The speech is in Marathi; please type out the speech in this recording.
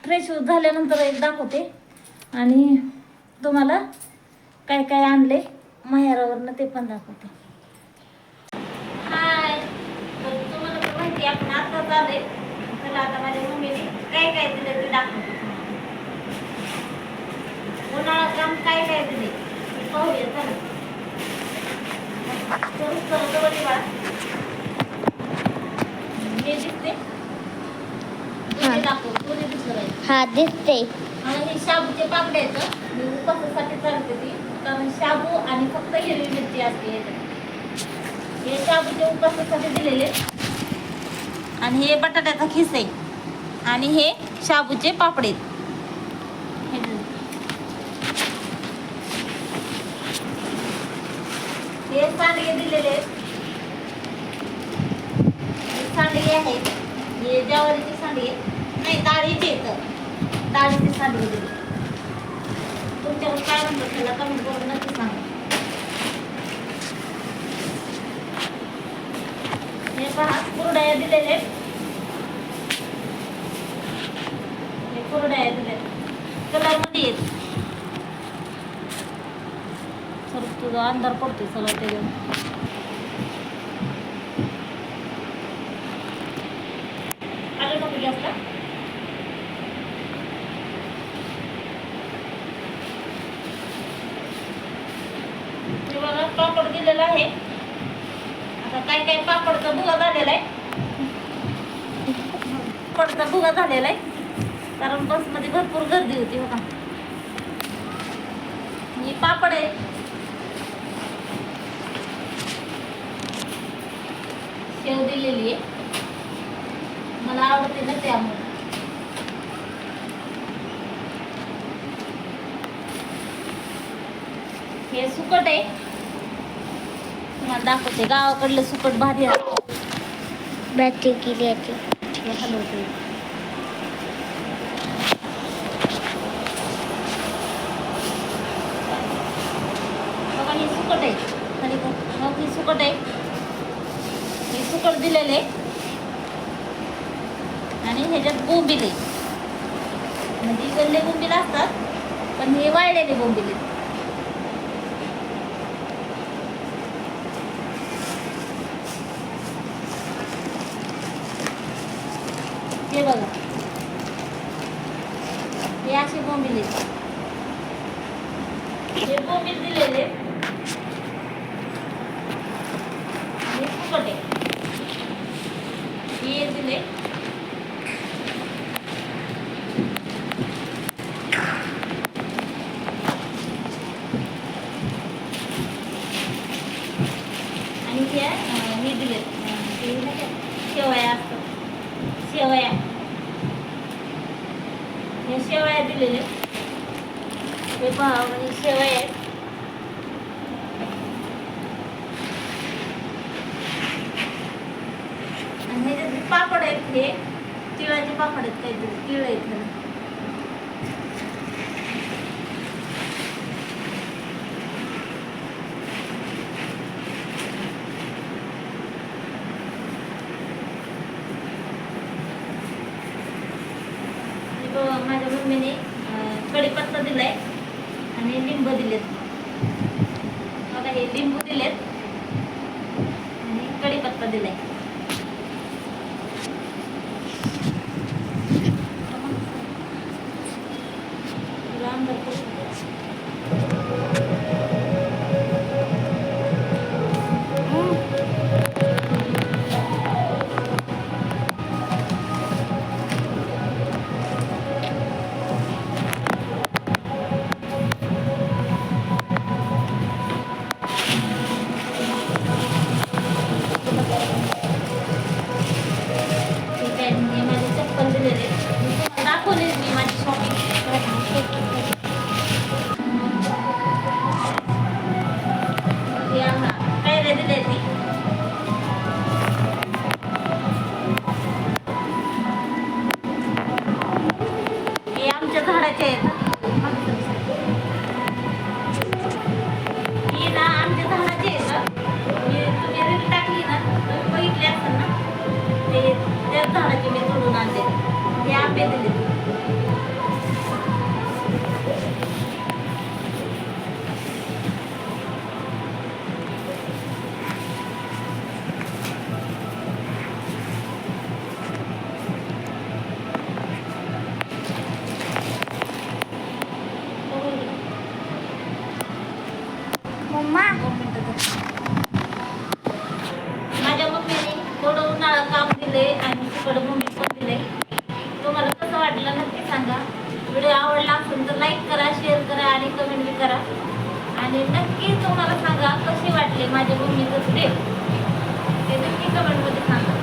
फ्रेश झाल्यानंतर एक दाखवते आणि तुम्हाला काय काय आणले माहेरावरनं ते पण दाखवते. हाय, तर तुम्हाला तर माहिती आपण आताच आले. चला आता माझ्या मम्मीने काय काय दिलं ते दाखवते. उन्हाळा काम काय काय दिले पाहूया. चला हा दिसते. हे शाबूचे पापडे आहेत. मी उपासासाठी चालते ती, कारण शाबू आणि फक्त हिरवी मिरची असते याच्यात. हे शाबूचे उपासासाठी दिलेले आणि हे बटाट्याचा खिस आहे आणि हे शाबूचे पापडे. हे सांडगे दिलेले आहेत. सांडगे आहेत. हे ज्वारीचे सांडगे नाही, डाळीचे येतं. डाळीचे सांडगे दिले. तुमच्याकडे काय म्हणतात त्याला कमेंट करून नक्की सांगा. हे पहा कुरड्या दिलेले. हे कुरड्या दिले कलर मध्ये येत. सर तुझा अंधार पडतोय सगळं ते आलं नको जास्त. पापड दिलेला आहे. आता काय काय पापडचा भुगा झालेला आहे. पापडचा भुगा झालेला आहे कारण बसमध्ये भरपूर गर्दी होती. बघा ही पापड आहे. शेव दिलेली आहे, मला आवडते ना त्यामुळे. हे सुकट आहे, तुम्हाला दाखवते. गावाकडलं सुकट भारी आहे. बॅटरी केली आहे. हलवते. बघा हे सुकट आहे. खाली मग ही सुकट आहे. हे सुकट दिलेले आणि ह्याच्यात बोंबील आहे. म्हणजे गल्ले बोंबील असतात पण हे वाळलेले बोंबील आहेत. हे बघा हे असे बोंबील आहेत. हे बोंबील दिलेले. हे फुकट आहे. हे दिले आणि हे दिले शेवया असतात. शेवया हे शेवया दिलेले. हे पहा म्हणजे शेवया आहेत. आणि हे जे पापड आहेत हे तिळाचे पापड आहेत. काहीतरी तिळ आहेत ना. माझ्या मम्मीने कढीपत्ता दिलाय आणि लिंबू दिलेत. बघा हे लिंबू दिलेत आणि कढीपत्ता दिलाय. झाडाची मी तोडून आणले. हे आंबे दिले. मम्मा 2 मिनिटं तर. माझ्या मम्मीने थोडं उन्हाळा काम दिले आणि तिकडं मम्मी पण दिले. तुम्हाला कसं वाटलं नक्की सांगा. व्हिडिओ आवडला असेल तर लाईक करा, शेअर करा आणि कमेंट बी करा. आणि नक्की तुम्हाला सांगा कशी वाटली माझ्या मम्मीचं स्टेप ते नक्की कमेंटमध्ये सांगा.